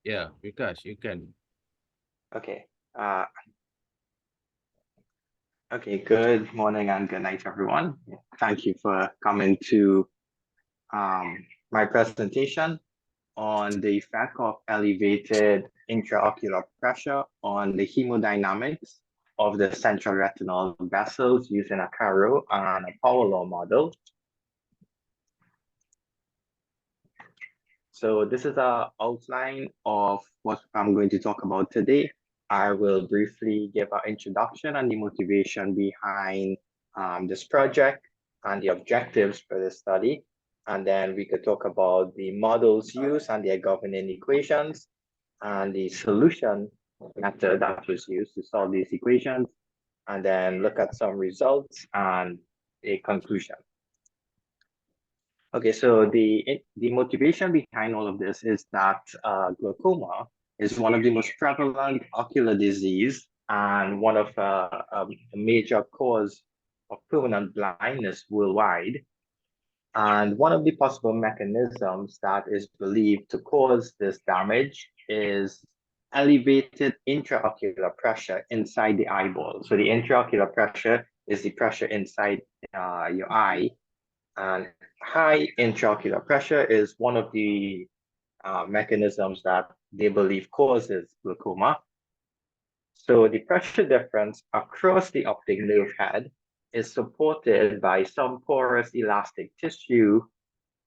Yeah, Vikash, you can. Okay. Uh, okay. Good morning and good night, everyone. Thank you for coming to my presentation on the effect of elevated intraocular pressure on the hemodynamics of the central retinal vessels using a Caro and a power law model. So this is an outline of what I'm going to talk about today. I will briefly give an introduction and the motivation behind this project and the objectives for this study. And then we could talk about the models used and their governing equations and the solution method that was used to solve these equations, and then look at some results and a conclusion. Okay, so the motivation behind all of this is that glaucoma is one of the most prevalent ocular disease and one of a major cause of permanent blindness worldwide. And one of the possible mechanisms that is believed to cause this damage is elevated intraocular pressure inside the eyeball. So the intraocular pressure is the pressure inside your eye, and high intraocular pressure is one of the mechanisms that they believe causes glaucoma. So the pressure difference across the optic nerve head is supported by some porous elastic tissue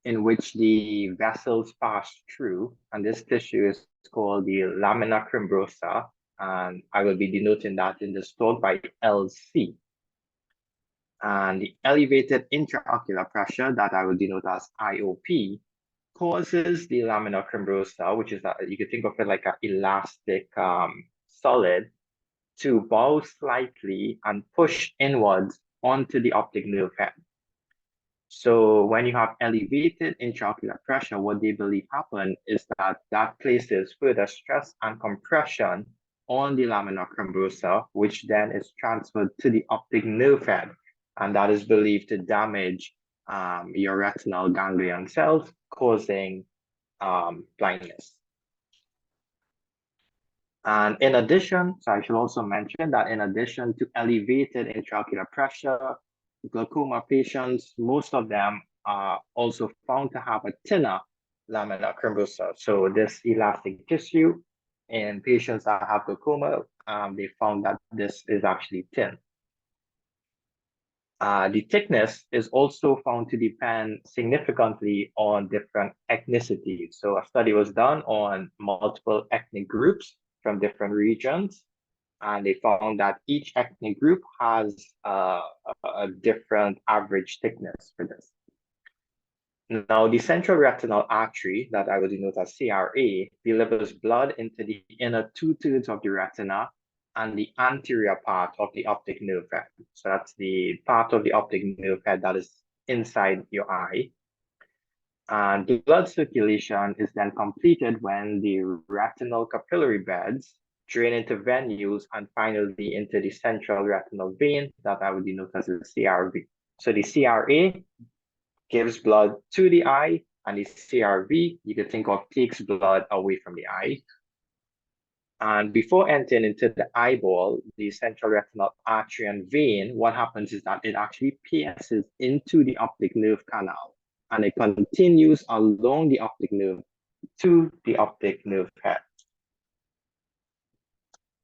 in which the vessels pass through, and this tissue is called the lamina cribrosa, and I will be denoting that in this talk by LC. And the elevated intraocular pressure that I will denote as IOP causes the lamina cribrosa, which is you could think of it like an elastic solid, to bow slightly and push inwards onto the optic nerve head. So when you have elevated intraocular pressure, what they believe happen is that that places further stress and compression on the lamina cribrosa, which then is transferred to the optic nerve head, and that is believed to damage your retinal ganglion cells, causing blindness. And in addition, so I should also mention that in addition to elevated intraocular pressure, glaucoma patients, most of them are also found to have a thinner lamina cribrosa. So this elastic tissue in patients that have glaucoma, they found that this is actually thin. The thickness is also found to depend significantly on different ethnicities. So a study was done on multiple ethnic groups from different regions, and they found that each ethnic group has a different average thickness for this. Now, the central retinal artery that I would denote as CRA delivers blood into the inner two-thirds of the retina and the anterior part of the optic nerve head. So that's the part of the optic nerve head that is inside your eye. And the blood circulation is then completed when the retinal capillary beds drain into venules and finally into the central retinal vein that I would denote as a CRV. So the CRA gives blood to the eye, and the CRV, you can think of, takes blood away from the eye. And before entering into the eyeball, the central retinal artery and vein, what happens is that it actually pierces into the optic nerve canal, and it continues along the optic nerve to the optic nerve head.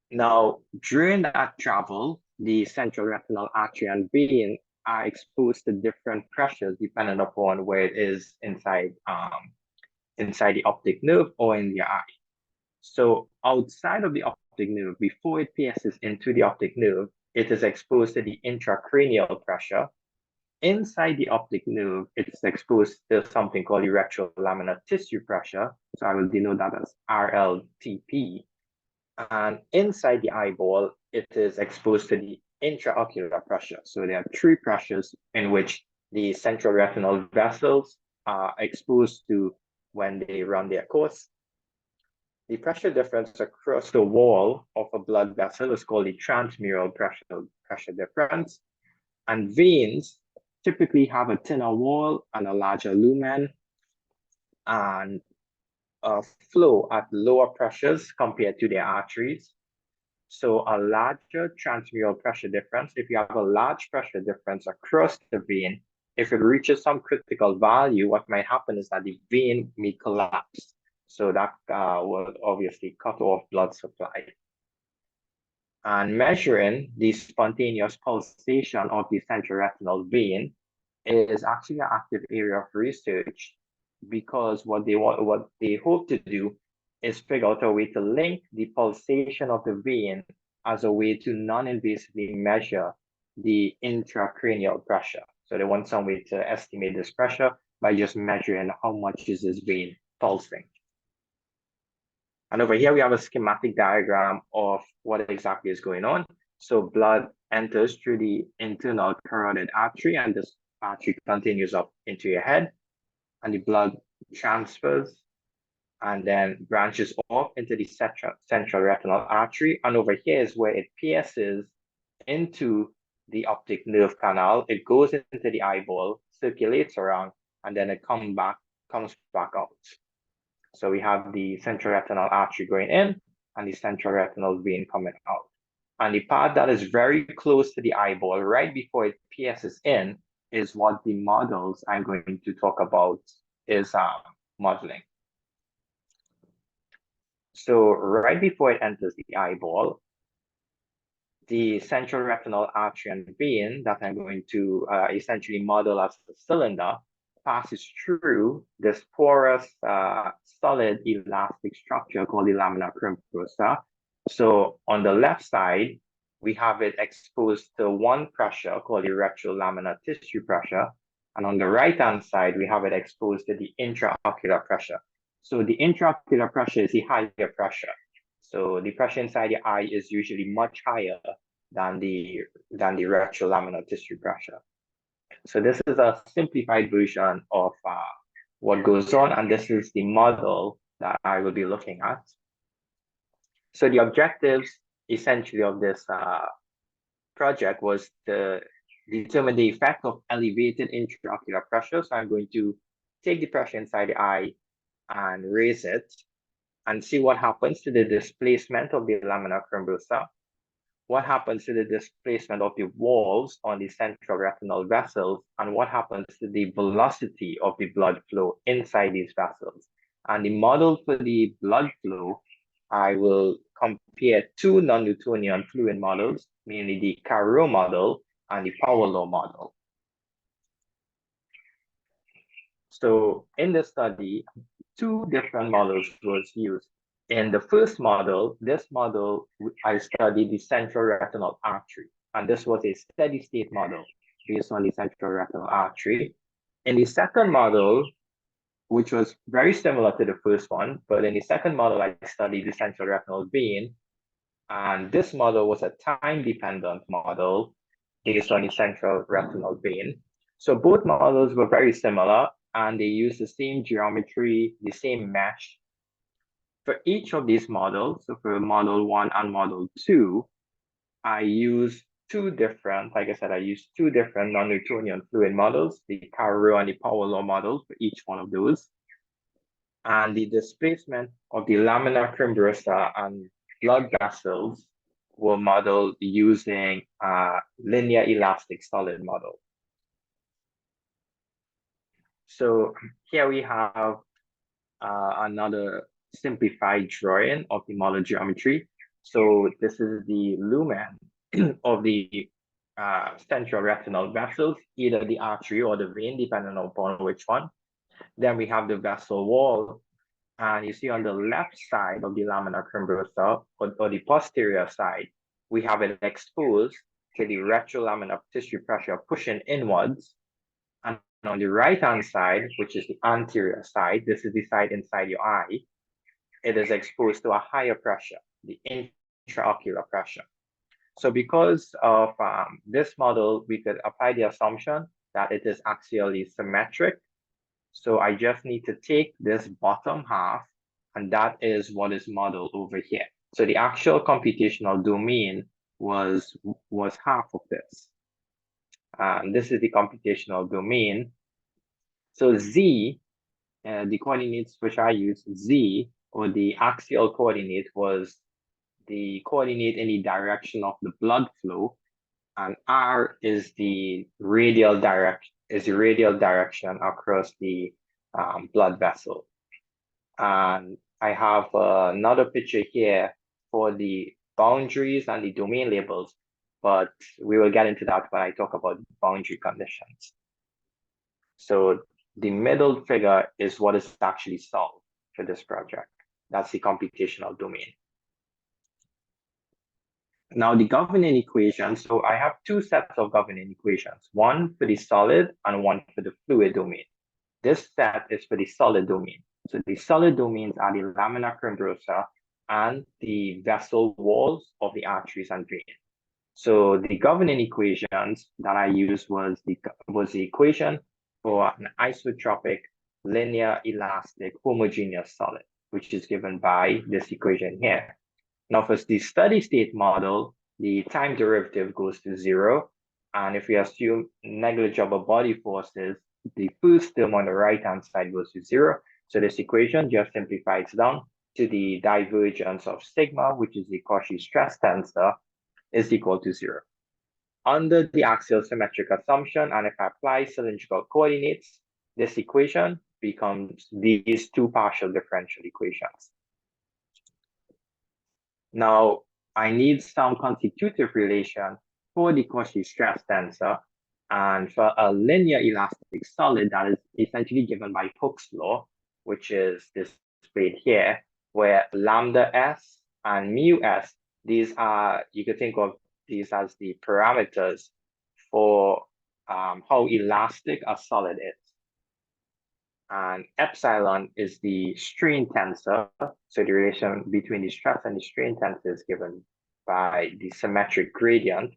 Now, during that travel, the central retinal artery and vein are exposed to different pressures depending upon where it is inside the optic nerve or in the eye. So outside of the optic nerve, before it pierces into the optic nerve, it is exposed to the intracranial pressure. Inside the optic nerve, it is exposed to something called the retrolaminar tissue pressure. So I will denote that as RLTP. And inside the eyeball, it is exposed to the intraocular pressure. So there are three pressures in which the central retinal vessels are exposed to when they run their course. The pressure difference across the wall of a blood vessel is called the transmural pressure difference. And veins typically have a thinner wall and a larger lumen. And flow at lower pressures compared to their arteries. So a larger transmural pressure difference, if you have a large pressure difference across the vein, if it reaches some critical value, what might happen is that the vein may collapse. So that will obviously cut off blood supply. And measuring the spontaneous pulsation of the central retinal vein is actually an active area of research, because what they hope to do is figure out a way to link the pulsation of the vein as a way to non-invasively measure the intracranial pressure. So they want some way to estimate this pressure by just measuring how much is this vein pulsing. And over here, we have a schematic diagram of what exactly is going on. So blood enters through the internal carotid artery, and this artery continues up into your head, and the blood transfers and then branches off into the central retinal artery. And over here is where it pierces into the optic nerve canal. It goes into the eyeball, circulates around, and then it comes back out. So we have the central retinal artery going in and the central retinal vein coming out. And the part that is very close to the eyeball, right before it pierces in, is what the models I'm going to talk about is modeling. So right before it enters the eyeball, the central retinal artery and vein that I'm going to essentially model as a cylinder passes through this porous, solid, elastic structure called the lamina cribrosa. So on the left side, we have it exposed to one pressure called the retrolaminar tissue pressure. And on the right-hand side, we have it exposed to the intraocular pressure. So the intraocular pressure is the higher pressure. So the pressure inside the eye is usually much higher than the retrolaminar tissue pressure. So this is a simplified version of what goes on, and this is the model that I will be looking at. So the objectives essentially of this project was to determine the effect of elevated intraocular pressure. So I'm going to take the pressure inside the eye and raise it and see what happens to the displacement of the lamina cribrosa. What happens to the displacement of the walls on the central retinal vessels, and what happens to the velocity of the blood flow inside these vessels. And the model for the blood flow, I will compare two non-Newtonian fluid models, mainly the Carreau model and the power law model. So in the study, two different models was used. In the first model, I studied the central retinal artery, and this was a steady state model based on the central retinal artery. In the second model, which was very similar to the first one, but in the second model, I studied the central retinal vein, and this model was a time-dependent model based on the central retinal vein. So both models were very similar, and they used the same geometry, the same mesh. For each of these models, so for model 1 and model 2, I use two different non-Newtonian fluid models, the Carreau and the power law models for each one of those. And the displacement of the lamina cribrosa and blood vessels were modeled using a linear elastic solid model. So here we have another simplified drawing of the model geometry. So this is the lumen of the central retinal vessels, either the artery or the vein, depending upon which one. Then we have the vessel wall, and you see on the left side of the lamina cribrosa, or the posterior side, we have it exposed to the retrolaminar tissue pressure pushing inwards. And on the right-hand side, which is the anterior side, this is the side inside your eye, it is exposed to a higher pressure, the intraocular pressure. So because of this model, we could apply the assumption that it is axially symmetric. So I just need to take this bottom half, and that is what is modeled over here. So the actual computational domain was half of this. And this is the computational domain. So Z the coordinates which I used, Z, or the axial coordinate, was the coordinate in the direction of the blood flow, and R is the radial direction across the blood vessel. And I have another picture here for the boundaries and the domain labels, but we will get into that when I talk about boundary conditions. So the middle figure is what is actually solved for this project. That's the computational domain. Now the governing equations, so I have two sets of governing equations, one for the solid and one for the fluid domain. This set is for the solid domain. So the solid domains are the lamina cribrosa and the vessel walls of the arteries and veins. So the governing equations that I used was the equation for an isotropic, linear, elastic, homogeneous solid, which is given by this equation here. Now, for the steady state model, the time derivative goes to 0. And if we assume negligible body forces, the first term on the right-hand side goes to 0. So this equation just simplifies down to the divergence of sigma, which is the Cauchy stress tensor, is equal to 0. Under the axial symmetric assumption, and if I apply cylindrical coordinates, this equation becomes these two partial differential equations. Now, I need some constitutive relation for the Cauchy stress tensor, and for a linear elastic solid that is essentially given by Hooke's law, which is displayed here, where lambda s and mu s, these are, you could think of these as the parameters for how elastic a solid is. And epsilon is the strain tensor. So the relation between the stress and the strain tensor is given by the symmetric gradient.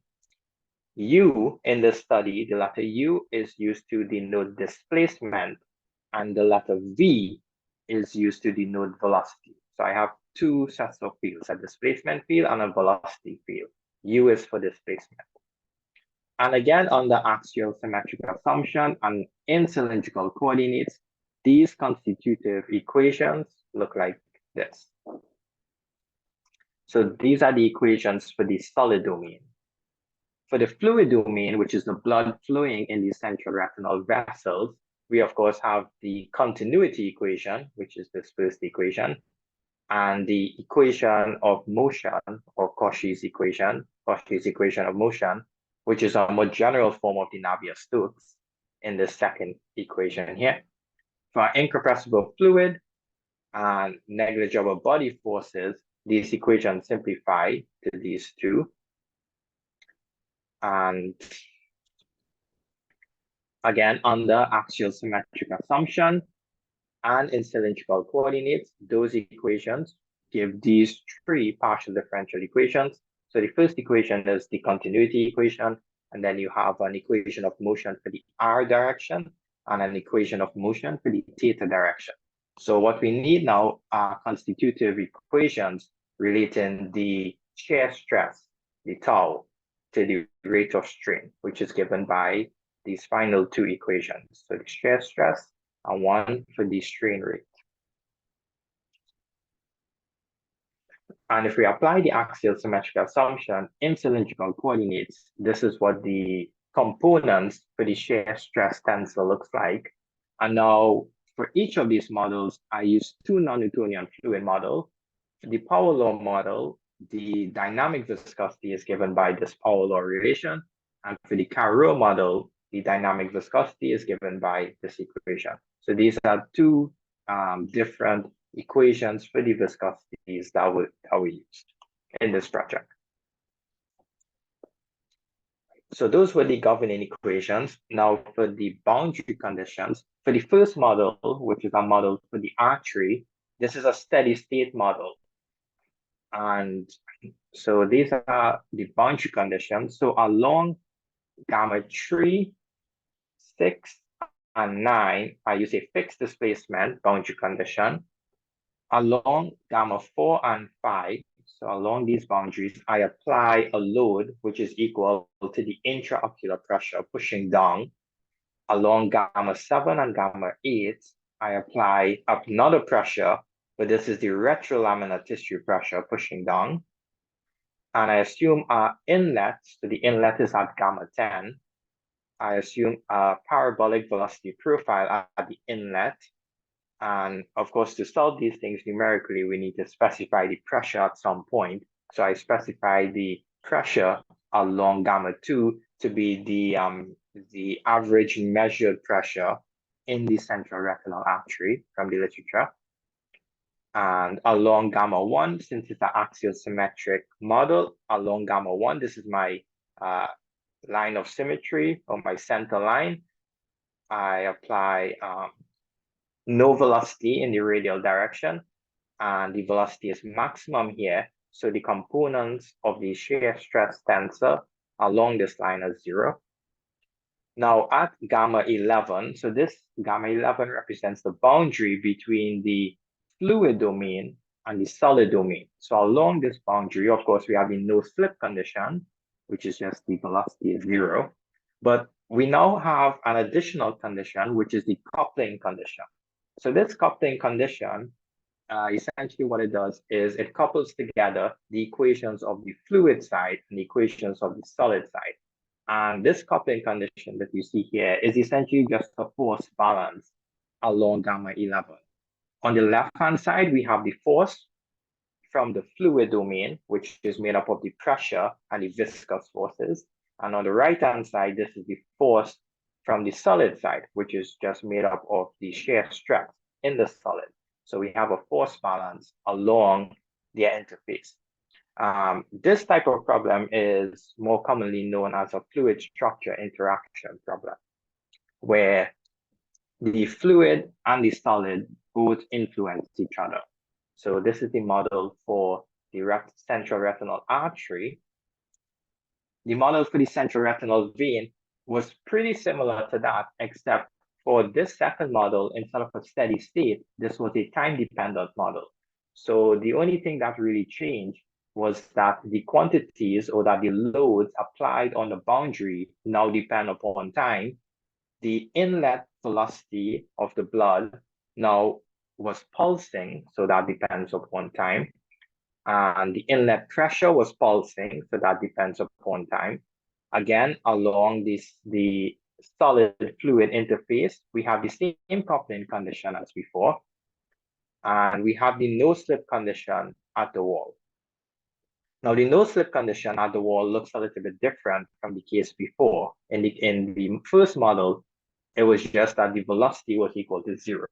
U in this study, the letter U is used to denote displacement, and the letter V is used to denote velocity. So I have two sets of fields, a displacement field and a velocity field. U is for displacement. And again, on the axial symmetric assumption and in cylindrical coordinates, these constitutive equations look like this. So these are the equations for the solid domain. For the fluid domain, which is the blood flowing in the central retinal vessels, we of course have the continuity equation, which is this first equation, and the equation of motion, or Cauchy's equation of motion, which is a more general form of the Navier-Stokes in the second equation here. For incompressible fluid and negligible body forces, these equations simplify to these two. And again, under axial symmetric assumption and in cylindrical coordinates, those equations give these three partial differential equations. So the first equation is the continuity equation, and then you have an equation of motion for the r direction and an equation of motion for the theta direction. So what we need now are constitutive equations relating the shear stress, the tau, to the rate of strain, which is given by these final two equations. So the shear stress and one for the strain rate. And if we apply the axial symmetric assumption in cylindrical coordinates, this is what the components for the shear stress tensor looks like. And now for each of these models, I use two non-Newtonian fluid models. For the power law model, the dynamic viscosity is given by this power law relation. And for the Carreau model, the dynamic viscosity is given by this equation. So these are two different equations for the viscosities that we used in this project. So those were the governing equations. Now for the boundary conditions, for the first model, which is a model for the artery, this is a steady state model. And so these are the boundary conditions. So along gamma 3, 6, and 9, I use a fixed displacement boundary condition. Along gamma 4 and 5, so along these boundaries, I apply a load which is equal to the intraocular pressure pushing down. Along gamma 7 and gamma 8, I apply another pressure, but this is the retrolaminar tissue pressure pushing down. And I assume our inlet, so the inlet is at gamma 10. I assume a parabolic velocity profile at the inlet. And of course, to solve these things numerically, we need to specify the pressure at some point. So I specify the pressure along gamma 2 to be the average measured pressure in the central retinal artery from the literature. And along gamma 1, since it's an axisymmetric model, along gamma 1, this is my line of symmetry or my center line. I apply no velocity in the radial direction, and the velocity is maximum here. So the components of the shear stress tensor along this line are 0. Now at gamma 11, so this gamma 11 represents the boundary between the fluid domain and the solid domain. So along this boundary, of course, we have the no slip condition, which is just the velocity is 0. But we now have an additional condition, which is the coupling condition. So this coupling condition, essentially what it does is it couples together the equations of the fluid side and the equations of the solid side. And this coupling condition that you see here is essentially just a force balance along gamma 11. On the left-hand side, we have the force from the fluid domain, which is made up of the pressure and the viscous forces. And on the right-hand side, this is the force from the solid side, which is just made up of the shear stress in the solid. So we have a force balance along their interface. This type of problem is more commonly known as a fluid structure interaction problem, where the fluid and the solid both influence each other. So this is the model for the central retinal artery. The model for the central retinal vein was pretty similar to that, except for this second model, instead of a steady state, this was a time-dependent model. So the only thing that really changed was that the quantities or that the loads applied on the boundary now depend upon time. The inlet velocity of the blood now was pulsing, so that depends upon time. And the inlet pressure was pulsing, so that depends upon time. Again, along the solid fluid interface, we have the same coupling condition as before. And we have the no slip condition at the wall. Now, the no slip condition at the wall looks a little bit different from the case before. In the first model, it was just that the velocity was equal to 0.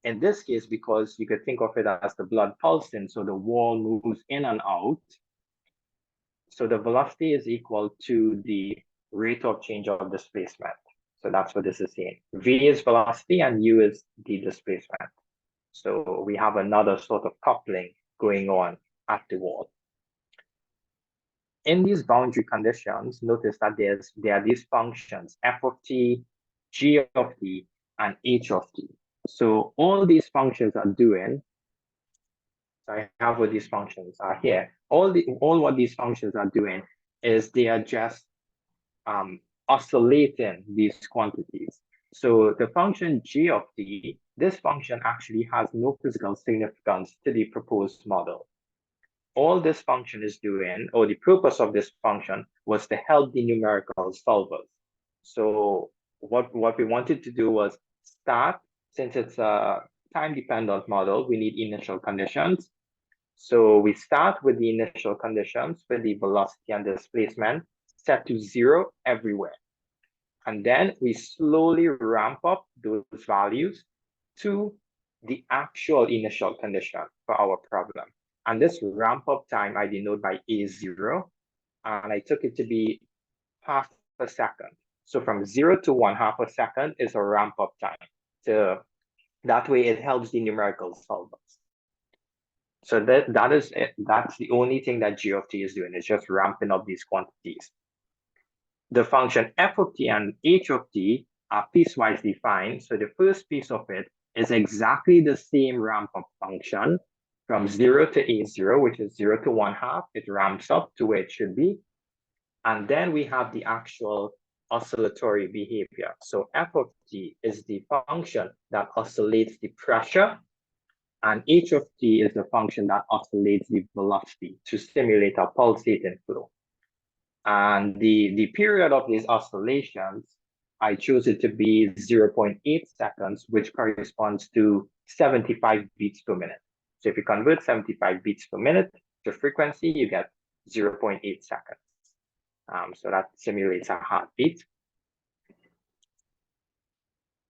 In this case, because you could think of it as the blood pulsing, so the wall moves in and out. So the velocity is equal to the rate of change of displacement. So that's what this is saying. V is velocity and U is the displacement. So we have another sort of coupling going on at the wall. In these boundary conditions, notice that there are these functions, f of t, g of t, and h of t. So all these functions are doing, so I have what these functions are here. All what these functions are doing is they are just oscillating these quantities. So the function g of t, this function actually has no physical significance to the proposed model. All this function is doing, or the purpose of this function, was to help the numerical solvers. So what we wanted to do was start, since it's a time-dependent model, we need initial conditions. So we start with the initial conditions for the velocity and displacement set to 0 everywhere. And then we slowly ramp up those values to the actual initial condition for our problem. And this ramp up time I denote by A0, and I took it to be half a second. So from 0 to 1/2 a second is a ramp up time. So that way it helps the numerical solvers. So that is it. That's the only thing that g of t is doing. It's just ramping up these quantities. The function f of t and h of t are piecewise defined. So the first piece of it is exactly the same ramp up function from 0 to A0, which is 0 to 1/2. It ramps up to where it should be. And then we have the actual oscillatory behavior. So f of t is the function that oscillates the pressure, and h of t is the function that oscillates the velocity to simulate a pulsating flow. And the period of these oscillations, I chose it to be 0.8 seconds, which corresponds to 75 beats per minute. So if you convert 75 beats per minute to frequency, you get 0.8 seconds. So that simulates a heartbeat.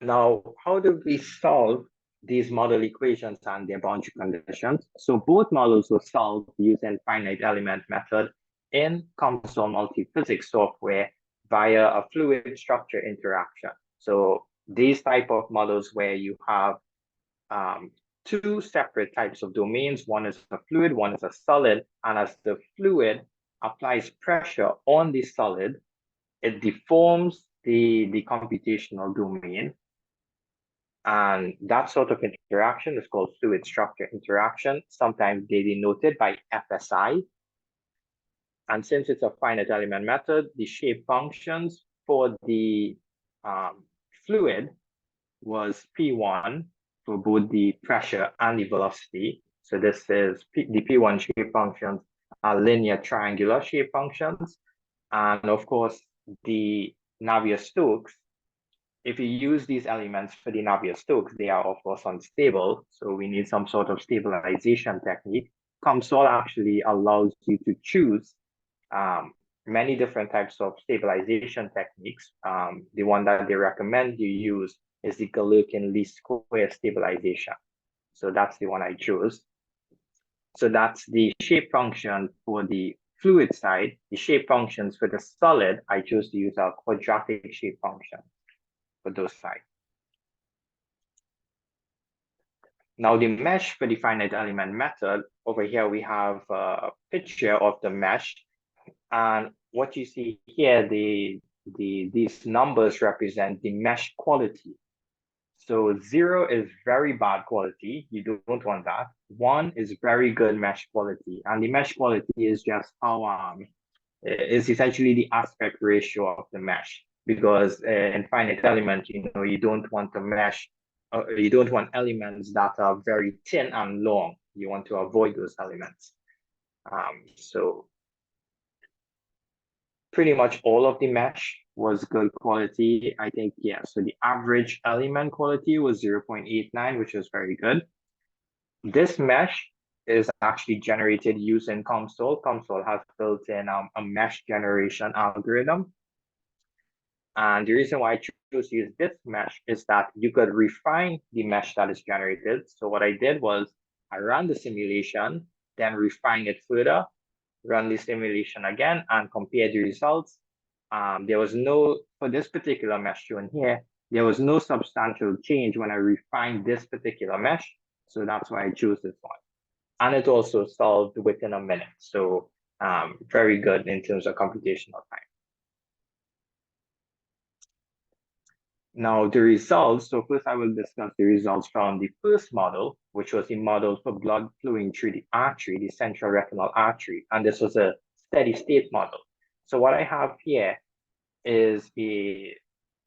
Now, how do we solve these model equations and their boundary conditions? So both models were solved using finite element method in COMSOL multiphysics software via a fluid structure interaction. So these type of models where you have two separate types of domains, one is a fluid, one is a solid, and as the fluid applies pressure on the solid, it deforms the computational domain. And that sort of interaction is called fluid structure interaction. Sometimes they denoted by FSI. And since it's a finite element method, the shape functions for the fluid was P1 for both the pressure and the velocity. So this is the P1 shape functions are linear triangular shape functions. And of course, the Navier-Stokes, if you use these elements for the Navier-Stokes, they are of course unstable. So we need some sort of stabilization technique. COMSOL actually allows you to choose many different types of stabilization techniques. The one that they recommend you use is the Galerkin least square stabilization. So that's the one I chose. So that's the shape function for the fluid side. The shape functions for the solid, I chose to use a quadratic shape function for those sides. Now the mesh for the finite element method, over here we have a picture of the mesh. And what you see here, these numbers represent the mesh quality. So 0 is very bad quality. You don't want that. 1 is very good mesh quality. And the mesh quality is just how, is essentially the aspect ratio of the mesh. Because in finite element, you don't want the mesh, you don't want elements that are very thin and long. You want to avoid those elements. So pretty much all of the mesh was good quality. I think, yeah, so the average element quality was 0.89, which was very good. This mesh is actually generated using COMSOL. COMSOL has built in a mesh generation algorithm. And the reason why I chose to use this mesh is that you could refine the mesh that is generated. So what I did was I ran the simulation, then refined it further, run the simulation again, and compare the results. There was no, for this particular mesh shown here, there was no substantial change when I refined this particular mesh. So that's why I chose this one. And it also solved within a minute. So very good in terms of computational time. Now the results, so first I will discuss the results from the first model, which was the model for blood flowing through the artery, the central retinal artery. And this was a steady state model. So what I have here is a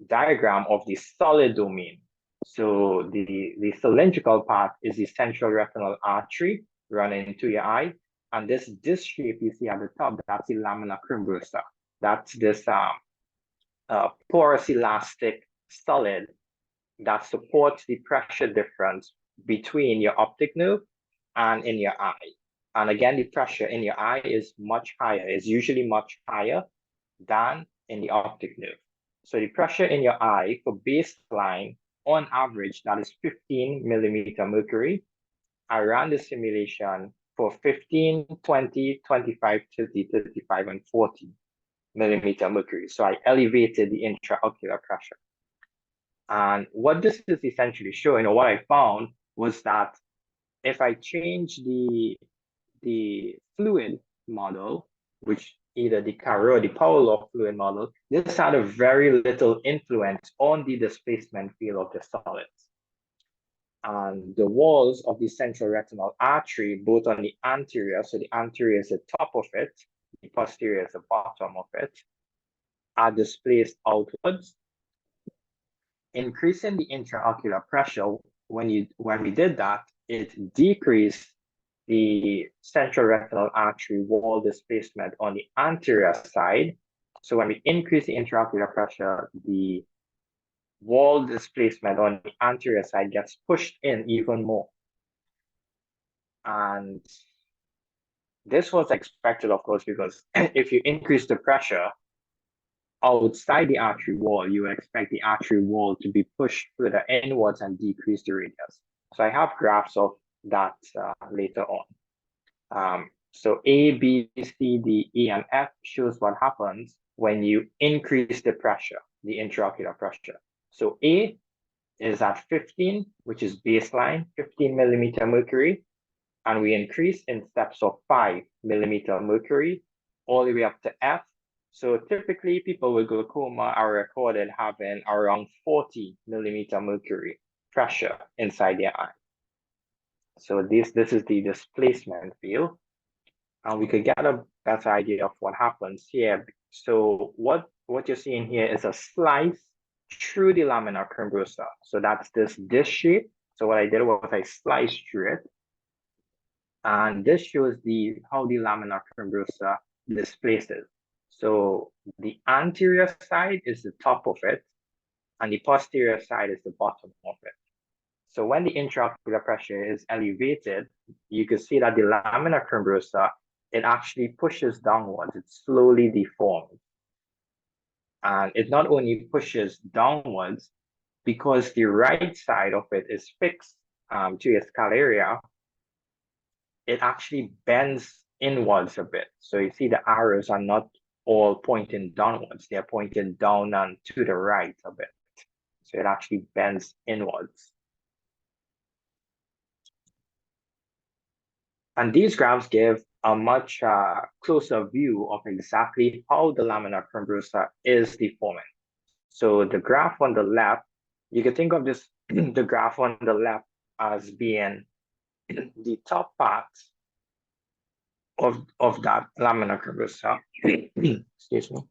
diagram of the solid domain. So the cylindrical part is the central retinal artery running into your eye. And this disc shape you see at the top, that's the lamina cribrosa. That's this porous elastic solid that supports the pressure difference between your optic nerve and in your eye. And again, the pressure in your eye is much higher, is usually much higher than in the optic nerve. So the pressure in your eye for baseline, on average, that is 15 millimeter mercury. I ran the simulation for 15, 20, 25, 30, 35, and 40 millimeter mercury. So I elevated the intraocular pressure. And what this is essentially showing, or what I found, was that if I change the fluid model, which either the Carreau or the power law fluid model, this had a very little influence on the displacement field of the solids. And the walls of the central retinal artery, both on the anterior, so the anterior is the top of it, the posterior is the bottom of it, are displaced outwards, increasing the intraocular pressure. When we did that, it decreased the central retinal artery wall displacement on the anterior side. So when we increase the intraocular pressure, the wall displacement on the anterior side gets pushed in even more. And this was expected, of course, because if you increase the pressure outside the artery wall, you expect the artery wall to be pushed further inwards and decrease the radius. So I have graphs of that later on. So A, B, C, D, E, and F shows what happens when you increase the pressure, the intraocular pressure. So A is at 15, which is baseline, 15 millimeter mercury, and we increase in steps of 5 millimeter mercury all the way up to F. So typically people with glaucoma are recorded having around 40 millimeter mercury pressure inside their eye. So this is the displacement field. And we could get a better idea of what happens here. So what you're seeing here is a slice through the lamina cribrosa. So that's this disc shape. So what I did was I sliced through it. And this shows how the lamina cribrosa displaces. So the anterior side is the top of it, and the posterior side is the bottom of it. So when the intraocular pressure is elevated, you can see that the lamina cribrosa, it actually pushes downwards. It slowly deforms. And it not only pushes downwards, because the right side of it is fixed to its area, it actually bends inwards a bit. So you see the arrows are not all pointing downwards. They're pointing down and to the right a bit. So it actually bends inwards. And these graphs give a much closer view of exactly how the lamina cribrosa is deforming. So the graph on the left, you can think of this, the graph on the left as being the top part of that lamina cribrosa. Excuse me.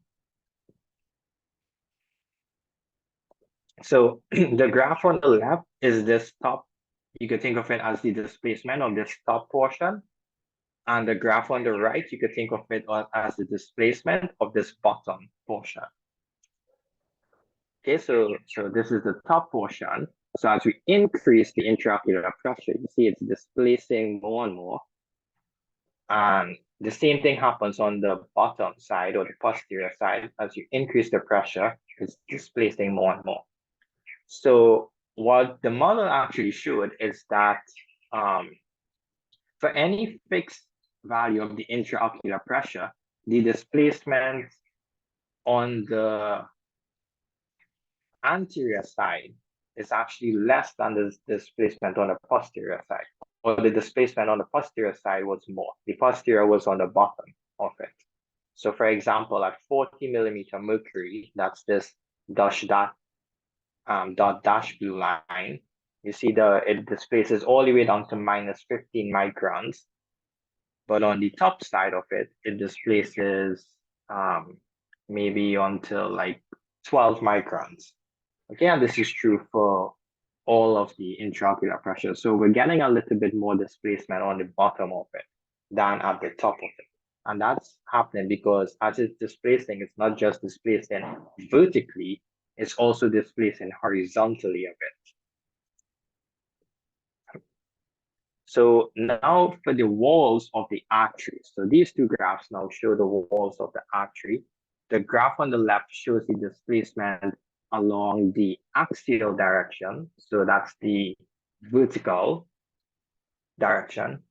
So the graph on the left is this top. You could think of it as the displacement of this top portion. And the graph on the right, you could think of it as the displacement of this bottom portion. Okay, so this is the top portion. So as we increase the intraocular pressure, you see it's displacing more and more. And the same thing happens on the bottom side or the posterior side. As you increase the pressure, it's displacing more and more. So what the model actually showed is that for any fixed value of the intraocular pressure, the displacement on the anterior side is actually less than the displacement on the posterior side, or the displacement on the posterior side was more. The posterior was on the bottom of it. So for example, at 40 millimeter mercury, that's this dash blue line, you see it displaces all the way down to minus 15 microns. But on the top side of it, it displaces maybe until like 12 microns. Okay, and this is true for all of the intraocular pressure. So we're getting a little bit more displacement on the bottom of it than at the top of it. And that's happening because as it's displacing, it's not just displacing vertically, it's also displacing horizontally a bit. So now for the walls of the artery. So these two graphs now show the walls of the artery. The graph on the left shows the displacement along the axial direction. So that's the vertical direction.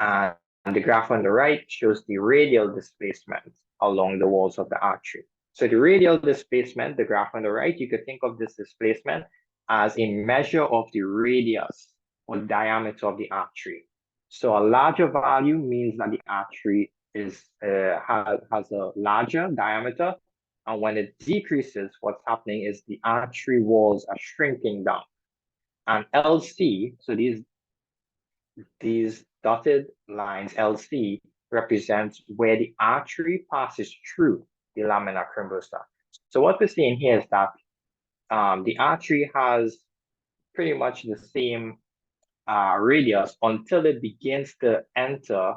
And the graph on the right shows the radial displacement along the walls of the artery. So the radial displacement, the graph on the right, you could think of this displacement as a measure of the radius or diameter of the artery. So a larger value means that the artery has a larger diameter, and when it decreases, what's happening is the artery walls are shrinking down. And LC, so these dotted lines, LC, represents where the artery passes through the lamina cribrosa. So what we're seeing here is that the artery has pretty much the same radius until it begins to enter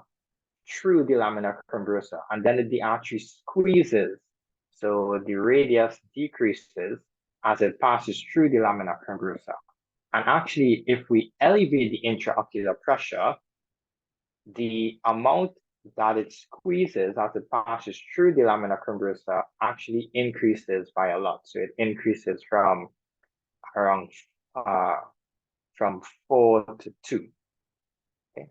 through the lamina cribrosa, and then the artery squeezes. So the radius decreases as it passes through the lamina cribrosa. And actually, if we elevate the intraocular pressure, the amount that it squeezes as it passes through the lamina cribrosa actually increases by a lot. So it increases from around from 4 to 2. Okay.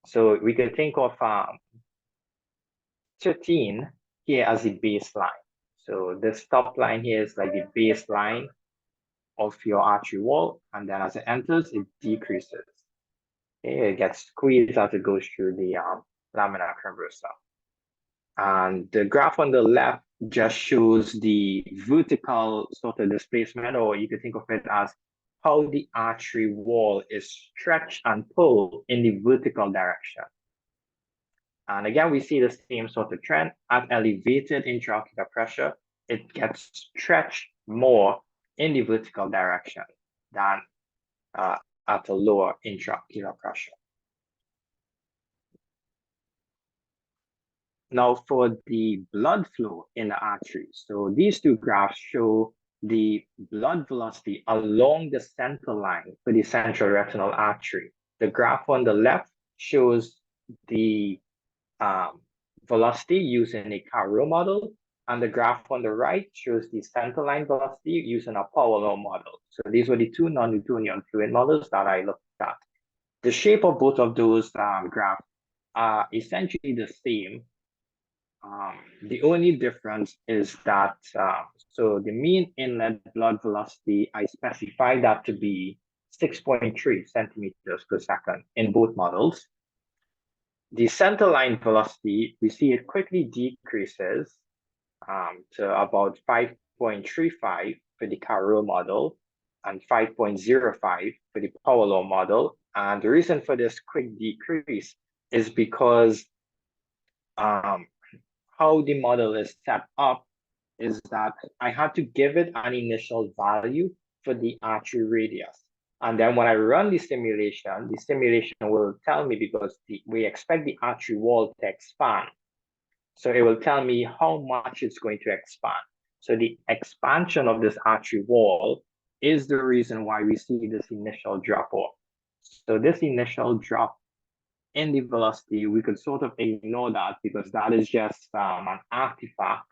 So we could think of 13 here as the baseline. So this top line here is like the baseline of your artery wall, and then as it enters, it decreases. Okay, it gets squeezed as it goes through the lamina cribrosa. And the graph on the left just shows the vertical sort of displacement, or you could think of it as how the artery wall is stretched and pulled in the vertical direction. And again, we see the same sort of trend. At elevated intraocular pressure, it gets stretched more in the vertical direction than at a lower intraocular pressure. Now for the blood flow in the arteries. So these two graphs show the blood velocity along the center line for the central retinal artery. The graph on the left shows the velocity using a Carreau model, and the graph on the right shows the centerline velocity using a power law model. So these were the two non-Newtonian fluid models that I looked at. The shape of both of those graphs are essentially the same. The only difference is that, so the mean inlet blood velocity, I specified that to be 6.3 centimeters per second in both models. The centerline velocity, we see it quickly decreases to about 5.35 for the Carreau model and 5.05 for the power law model. And the reason for this quick decrease is because how the model is set up is that I had to give it an initial value for the artery radius. And then when I run the simulation will tell me, because we expect the artery wall to expand. So it will tell me how much it's going to expand. So the expansion of this artery wall is the reason why we see this initial drop off. So this initial drop in the velocity, we could sort of ignore that because that is just an artifact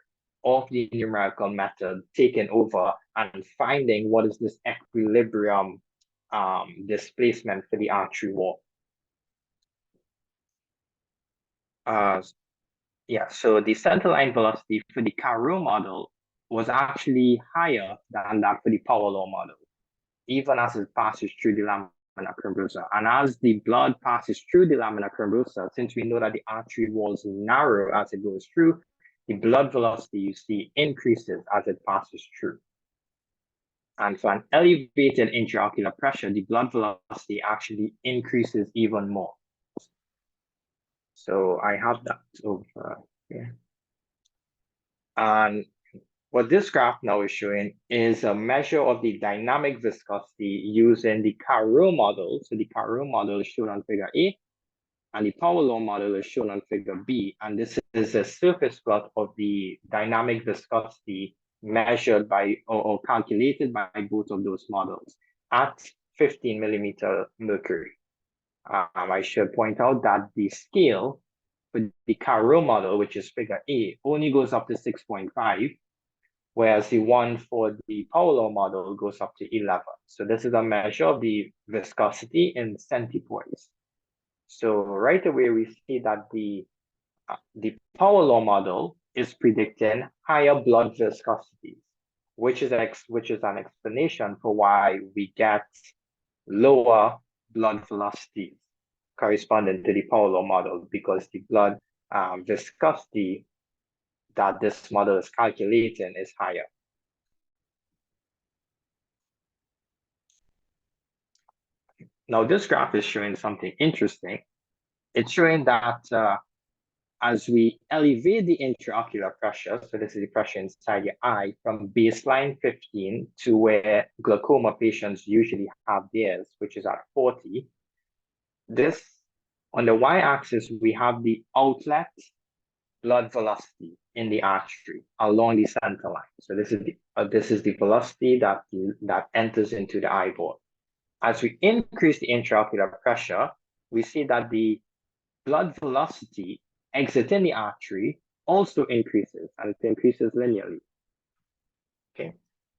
of the numerical method taking over and finding what is this equilibrium displacement for the artery wall. Yeah, so the centerline velocity for the Carreau model was actually higher than that for the power law model, even as it passes through the lamina cribrosa. And as the blood passes through the lamina cribrosa, since we know that the artery walls narrow as it goes through, the blood velocity you see increases as it passes through. And for an elevated intraocular pressure, the blood velocity actually increases even more. So I have that over here. And what this graph now is showing is a measure of the dynamic viscosity using the Carreau model. So the Carreau model is shown on figure A, and the power law model is shown on figure B. And this is a surface plot of the dynamic viscosity measured by or calculated by both of those models at 15 millimeter mercury. I should point out that the scale for the Carreau model, which is figure A, only goes up to 6.5, whereas the one for the power law model goes up to 11. So this is a measure of the viscosity in centipoise. So right away, we see that the power law model is predicting higher blood viscosity, which is an explanation for why we get lower blood velocities corresponding to the power law model, because the blood viscosity that this model is calculating is higher. Now, this graph is showing something interesting. It's showing that as we elevate the intraocular pressure, so this is the pressure inside your eye, from baseline 15 to where glaucoma patients usually have theirs, which is at 40, this, on the y-axis, we have the outlet blood velocity in the artery along the center line. So this is the velocity that enters into the eyeball. As we increase the intraocular pressure, we see that the blood velocity exiting the artery also increases, and it increases linearly. Okay,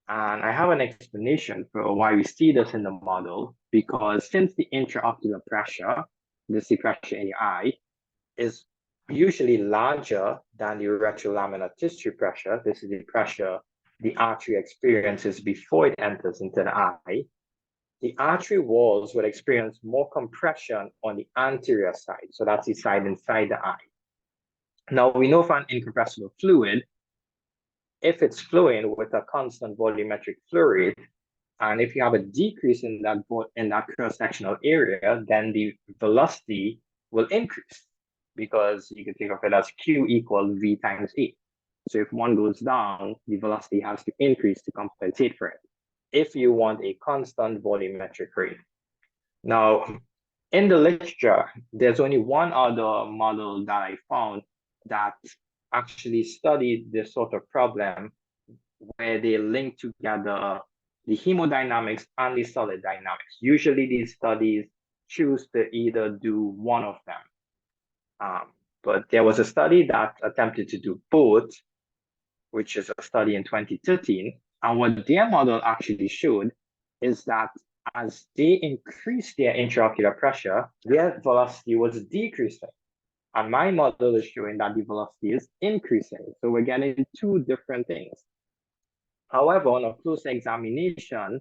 and I have an explanation for why we see this in the model, because since the intraocular pressure, this is the pressure in your eye, is usually larger than the retrolaminar tissue pressure, this is the pressure the artery experiences before it enters into the eye, the artery walls will experience more compression on the anterior side. So that's the side inside the eye. Now, we know for an incompressible fluid, if it's flowing with a constant volumetric flow rate, and if you have a decrease in that cross-sectional area, then the velocity will increase, because you can think of it as Q equal V times A. So if one goes down, the velocity has to increase to compensate for it, if you want a constant volumetric rate. Now, in the literature, there's only one other model that I found that actually studied this sort of problem, where they link together the hemodynamics and the solid dynamics. Usually these studies choose to either do one of them. But there was a study that attempted to do both, which is a study in 2013. And what their model actually showed is that as they increased their intraocular pressure, their velocity was decreasing. And my model is showing that the velocity is increasing. So we're getting two different things. However, on a closer examination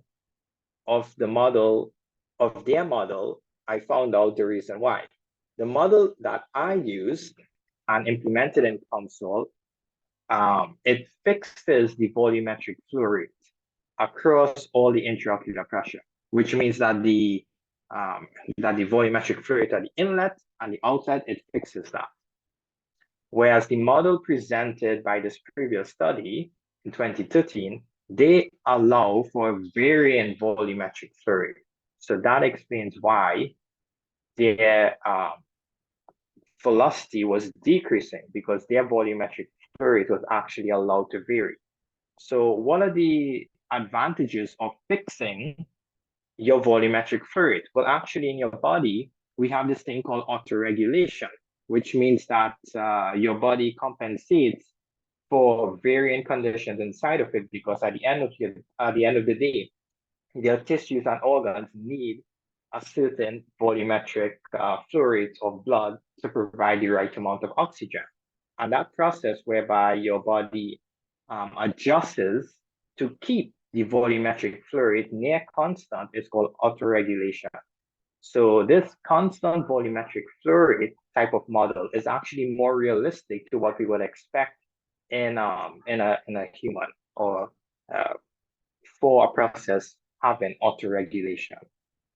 of the model, of their model, I found out the reason why. The model that I used and implemented in Console, it fixes the volumetric flow rate across all the intraocular pressure, which means that the volumetric flow rate at the inlet and the outlet, it fixes that. Whereas the model presented by this previous study in 2013, they allow for varying volumetric flow rate. So that explains why their velocity was decreasing, because their volumetric flow rate was actually allowed to vary. So what are the advantages of fixing your volumetric flow rate? Well, actually in your body, we have this thing called autoregulation, which means that your body compensates for varying conditions inside of it, because at the end of the day, your tissues and organs need a certain volumetric flow rate of blood to provide the right amount of oxygen. And that process whereby your body adjusts to keep the volumetric flow rate near constant is called autoregulation. So this constant volumetric flow rate type of model is actually more realistic to what we would expect in a human, or for a process having autoregulation.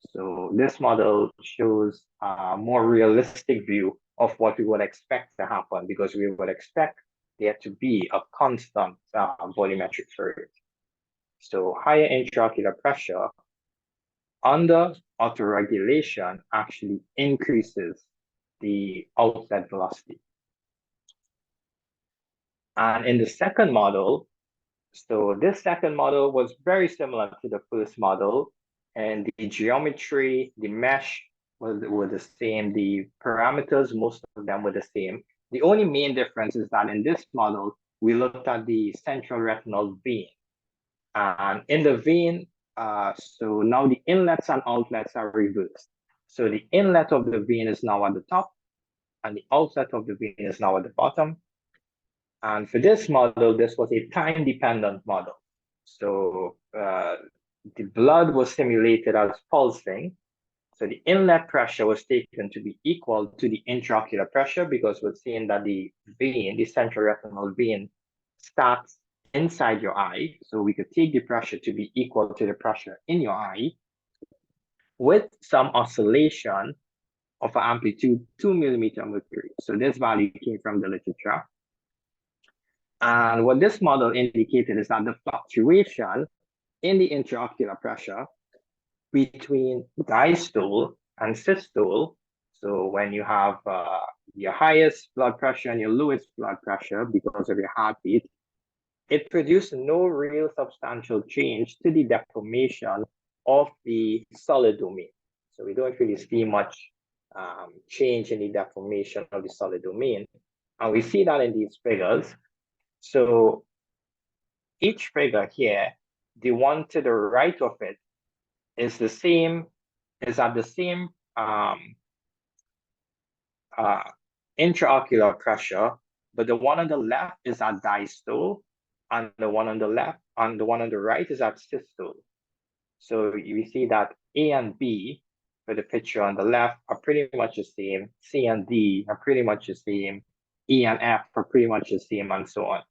So this model shows a more realistic view of what we would expect to happen, because we would expect there to be a constant volumetric flow rate. So higher intraocular pressure under autoregulation actually increases the outlet velocity. And in the second model, so this second model was very similar to the first model, and the geometry, the mesh were the same, the parameters, most of them were the same. The only main difference is that in this model, we looked at the central retinal vein. And in the vein, so now the inlets and outlets are reversed. So the inlet of the vein is now at the top, and the outlet of the vein is now at the bottom. And for this model, this was a time-dependent model. So the blood was simulated as pulsing. So the inlet pressure was taken to be equal to the intraocular pressure, because we're seeing that the vein, the central retinal vein, starts inside your eye. So we could take the pressure to be equal to the pressure in your eye, with some oscillation of an amplitude 2 millimeter mercury. So this value came from the literature. And what this model indicated is that the fluctuation in the intraocular pressure between diastole and systole, so when you have your highest blood pressure and your lowest blood pressure because of your heartbeat, it produced no real substantial change to the deformation of the solid domain. So we don't really see much change in the deformation of the solid domain. And we see that in these figures. So each figure here, the one to the right of it is the same, is at the same intraocular pressure, but the one on the left is at diastole, and the one on the left, and the one on the right is at systole. So you see that A and B for the picture on the left are pretty much the same. C and D are pretty much the same. E and F are pretty much the same, and so on.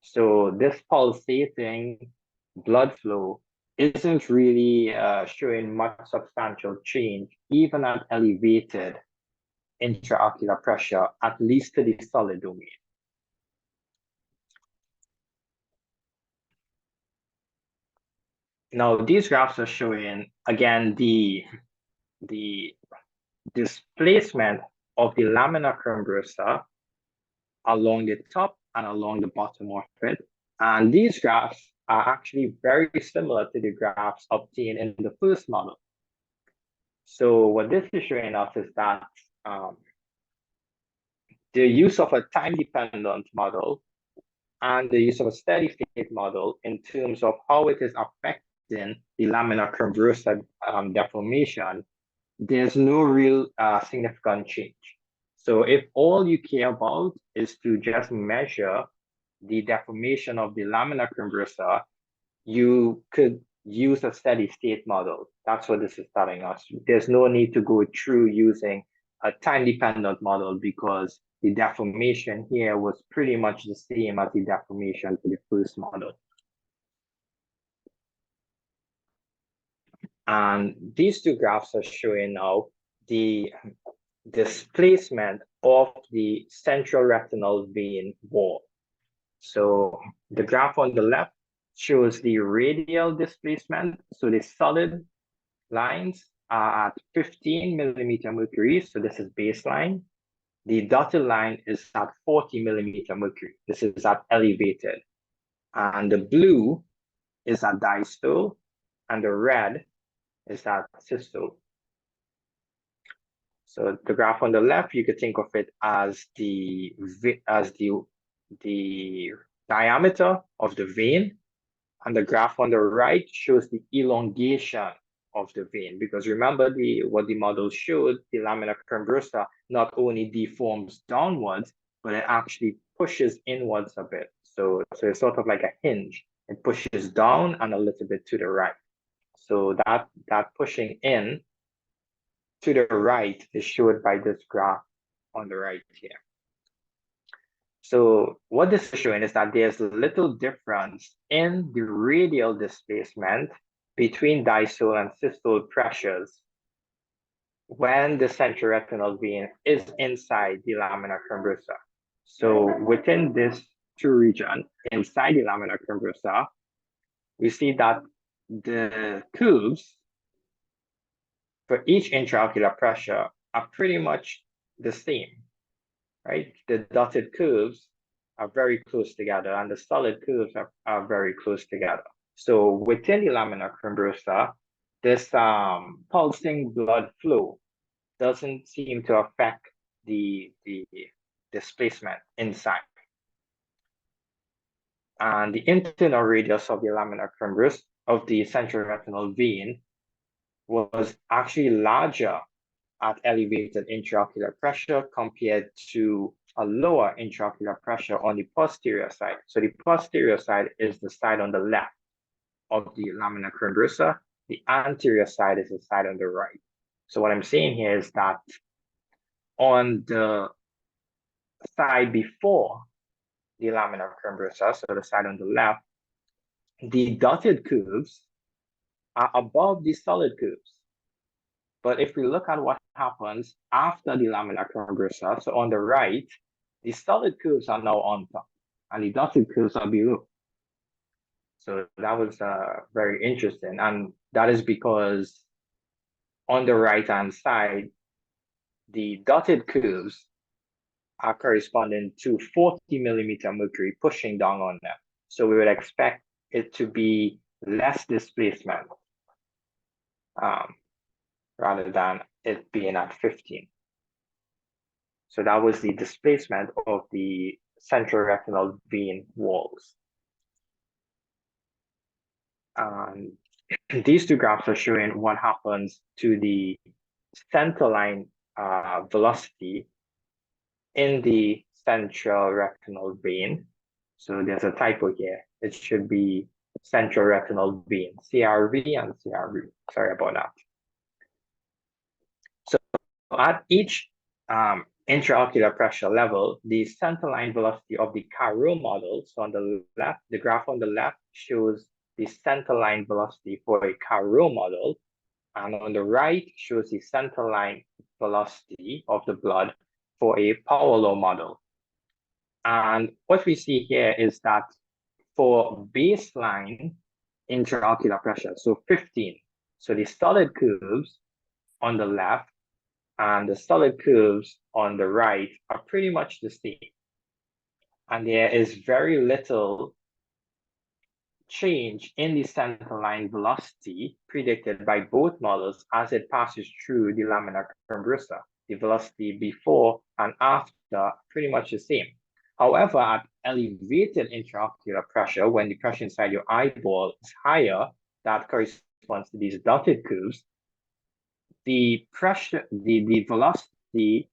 So this pulsating blood flow isn't really showing much substantial change, even at elevated intraocular pressure, at least to the solid domain. Now, these graphs are showing, again, the displacement of the lamina crembrosa along the top and along the bottom of it. And these graphs are actually very similar to the graphs obtained in the first model. So what this is showing us is that the use of a time-dependent model and the use of a steady-state model in terms of how it is affecting the lamina crembrosa deformation, there's no real significant change. So if all you care about is to just measure the deformation of the lamina crembrosa, you could use a steady state model. That's what this is telling us. There's no need to go through using a time-dependent model because the deformation here was pretty much the same as the deformation for the first model. And these two graphs are showing now the displacement of the central retinal vein wall. So the graph on the left shows the radial displacement. So the solid lines are at 15 millimeter mercury. So this is baseline. The dotted line is at 40 millimeter mercury. This is at elevated. And the blue is at diastole, and the red is at systole. So the graph on the left, you could think of it as the diameter of the vein, and the graph on the right shows the elongation of the vein. Because remember what the model showed, the lamina crembrosa not only deforms downwards, but it actually pushes inwards a bit. So it's sort of like a hinge. It pushes down and a little bit to the right. So that pushing in to the right is shown by this graph on the right here. So what this is showing is that there's little difference in the radial displacement between diastole and systole pressures when the central retinal vein is inside the lamina crembrosa. So within this two region, inside the lamina crembrosa, we see that the curves for each intraocular pressure are pretty much the same, right? The dotted curves are very close together and the solid curves are very close together. So within the lamina crembrosa, this pulsing blood flow doesn't seem to affect the displacement inside. And the internal radius of the lamina crembrosa of the central retinal vein was actually larger at elevated intraocular pressure compared to a lower intraocular pressure on the posterior side. So the posterior side is the side on the left of the lamina crembrosa. The anterior side is the side on the right. So what I'm saying here is that on the side before the lamina crembrosa, so the side on the left, the dotted curves are above the solid curves. But if we look at what happens after the lamina crumbrosa, so on the right, the solid curves are now on top and the dotted curves are below. So that was very interesting. And that is because on the right-hand side, the dotted curves are corresponding to 40 millimeter mercury pushing down on them. So we would expect it to be less displacement rather than it being at 15. So that was the displacement of the central retinal vein walls. And these two graphs are showing what happens to the centerline velocity in the central retinal vein. So there's a typo here. It should be central retinal vein, CRV and CRV. Sorry about that. So at each intraocular pressure level, the centerline velocity of the Carreau model, so on the left, the graph on the left shows the centerline velocity for a Carreau model, and on the right shows the centerline velocity of the blood for a Paolo model. And what we see here is that for baseline intraocular pressure, so 15, so the solid curves on the left and the solid curves on the right are pretty much the same. And there is very little change in the centerline velocity predicted by both models as it passes through the lamina crumbrosa. The velocity before and after pretty much the same. However, at elevated intraocular pressure, when the pressure inside your eyeball is higher, that corresponds to these dotted curves, the pressure, the velocity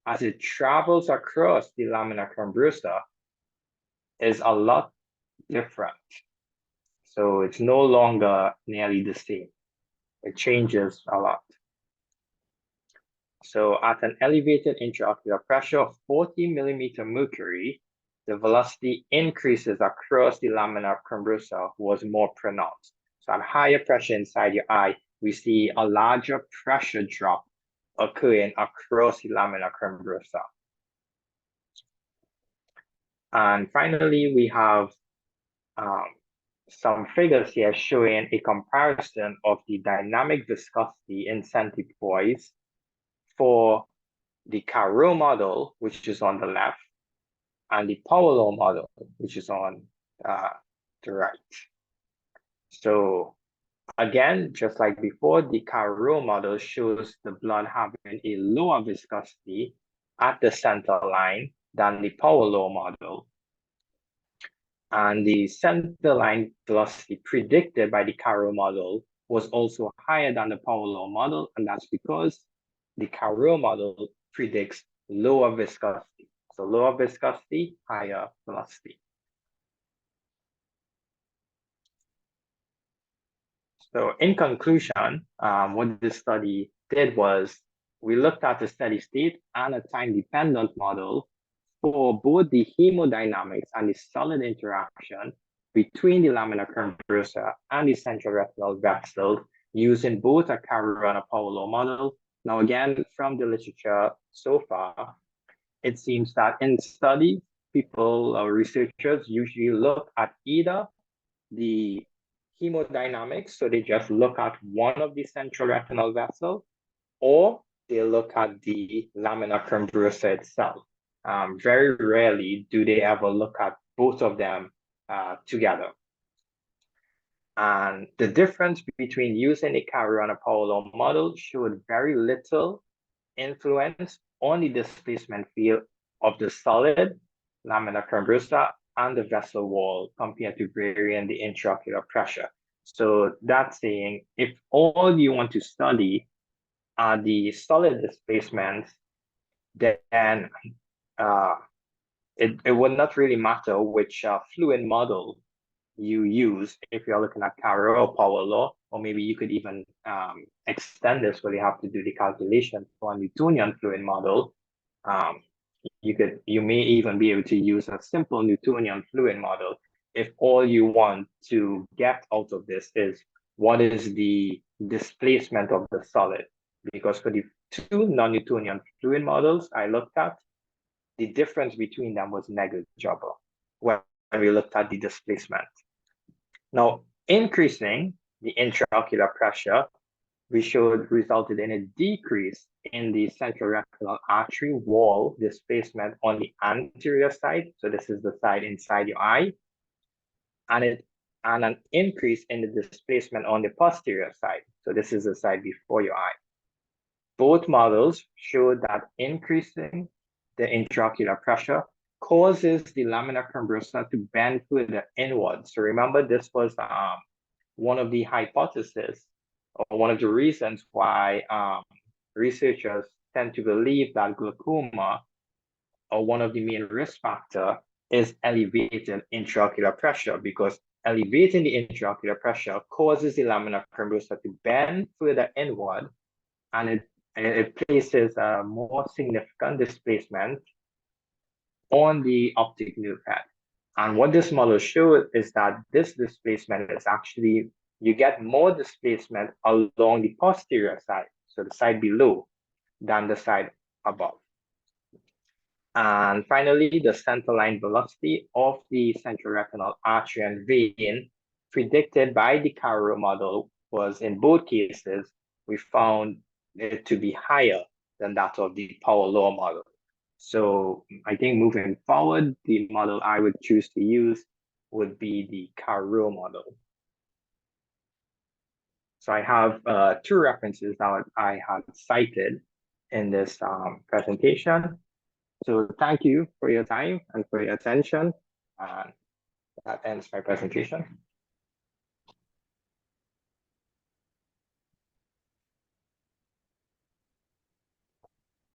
as it travels across the lamina crumbrosa is a lot different. So it's no longer nearly the same. It changes a lot. So at an elevated intraocular pressure of 40 millimeter mercury, the velocity increases across the lamina crumbrosa was more pronounced. So at higher pressure inside your eye, we see a larger pressure drop occurring across the lamina crumbrosa. And finally, we have some figures here showing a comparison of the dynamic viscosity in centipoise for the Carreau model, which is on the left, and the Paolo model, which is on the right. So again, just like before, the Carreau model shows the blood having a lower viscosity at the center line than the Paolo model. And the centerline velocity predicted by the Carreau model was also higher than the Paolo model, and that's because the Carreau model predicts lower viscosity. So lower viscosity, higher velocity. So in conclusion, what this study did was we looked at a steady state and a time-dependent model for both the hemodynamics and the solid interaction between the lamina crumbrosa and the central retinal vessels using both a Carreau and a Paolo model. Now, again, from the literature so far, it seems that in studies, people or researchers usually look at either the hemodynamics, so they just look at one of the central retinal vessels, or they look at the lamina crumbrosa itself. Very rarely do they ever look at both of them together. And the difference between using a Carreau and a Paolo model showed very little influence on the displacement field of the solid lamina crumbrosa and the vessel wall compared to varying the intraocular pressure. So that's saying if all you want to study are the solid displacements, then it would not really matter which fluid model you use if you're looking at Carreau or Paolo, or maybe you could even extend this where you have to do the calculation for a Newtonian fluid model. You may even be able to use a simple Newtonian fluid model if all you want to get out of this is what is the displacement of the solid. because for the two non-Newtonian fluid models I looked at, the difference between them was negligible when we looked at the displacement. Now, increasing the intraocular pressure, we showed resulted in a decrease in the central retinal artery wall displacement on the anterior side. So this is the side inside your eye, and an increase in the displacement on the posterior side. So this is the side before your eye. Both models showed that increasing the intraocular pressure causes the lamina cribrosa to bend further inward. So remember, this was one of the hypotheses, or one of the reasons why researchers tend to believe that glaucoma, or one of the main risk factor, is elevated intraocular pressure, because elevating the intraocular pressure causes the lamina cribrosa to bend further inward, and it places a more significant displacement on the optic nerve head. And what this model showed is that this displacement is actually, you get more displacement along the posterior side, so the side below, than the side above. And finally, the centerline velocity of the central retinal artery and vein predicted by the Carro model was, in both cases, we found it to be higher than that of the power law model. So I think moving forward, the model I would choose to use would be the Carro model. So I have two references that I had cited in this presentation. So thank you for your time and for your attention. And that ends my presentation.